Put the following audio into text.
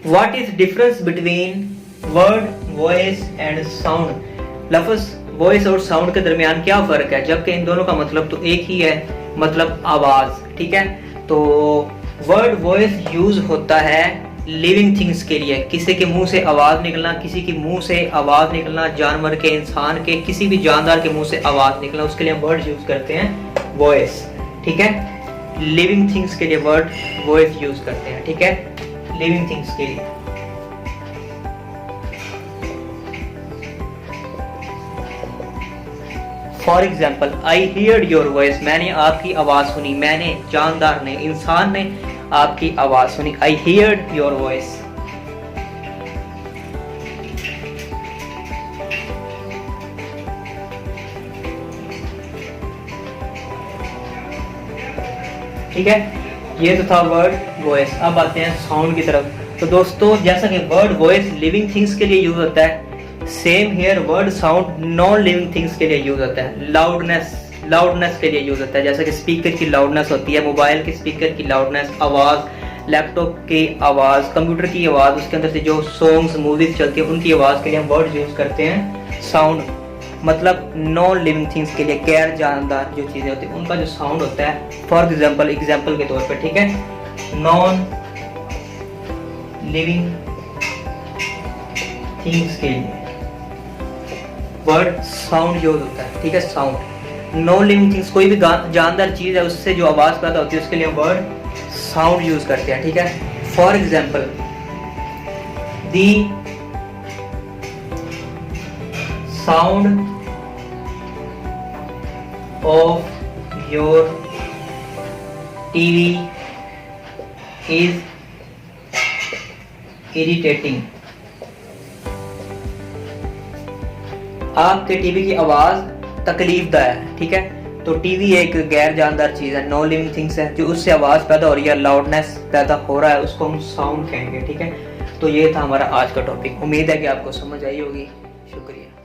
What is difference between word, voice and sound? लफ्ज voice और sound के दरमियान क्या फर्क है, जबकि इन दोनों का मतलब तो एक ही है, मतलब आवाज। ठीक है, तो वर्ड वॉइस यूज होता है लिविंग थिंग्स के लिए, किसी के मुंह से आवाज निकलना, किसी के मुंह से आवाज निकलना, जानवर के, इंसान के, किसी भी जानदार के मुंह से आवाज निकलना, उसके लिए हम वर्ड यूज करते हैं वॉइस। ठीक है, लिविंग थिंग्स के लिए वर्ड वॉइस यूज करते हैं। ठीक है, लिविंग थिंग्स के लिए। For example, I heard your voice, मैंने आपकी आवाज सुनी, मैंने, जानदार ने, इंसान ने आपकी आवाज सुनी। आई हियर्ड योर वॉइस। ठीक है, ये तो था वर्ड वॉइस। अब आते हैं साउंड की तरफ। तो दोस्तों, जैसा कि वर्ड वॉइस लिविंग थिंग्स के लिए यूज होता है, same here word sound non living things के लिए यूज होता है। लाउडनेस के लिए यूज होता है, जैसे कि स्पीकर की लाउडनेस होती है, मोबाइल के स्पीकर की लाउडनेस, आवाज, लैपटॉप की आवाज, कंप्यूटर की आवाज, उसके अंदर से जो सॉन्ग्स मूवीज चलती है उनकी आवाज के लिए हम वर्ड यूज करते हैं साउंड। मतलब नॉन लिविंग थिंग्स के लिए, गैर जानदार जो चीजें होती है उनका जो साउंड होता है। फॉर एग्जाम्पल के तौर पर, ठीक है, नॉन लिविंग थिंग्स के लिए वर्ड साउंड यूज होता है। ठीक है, साउंड। नॉन लिविंग थिंग्स, कोई भी जानदार चीज है उससे जो आवाज पैदा होती है उसके लिए वर्ड साउंड यूज करते हैं। ठीक है, for example, the sound of your TV is irritating. आपके टीवी की आवाज तकलीफदा है। ठीक है, तो टीवी एक गैर जानदार चीज है, नॉन लिविंग थिंग्स है, जो उससे आवाज पैदा हो रही है, लाउडनेस पैदा हो रहा है, उसको हम साउंड कहेंगे। ठीक है, तो ये था हमारा आज का टॉपिक। उम्मीद है कि आपको समझ आई होगी। शुक्रिया।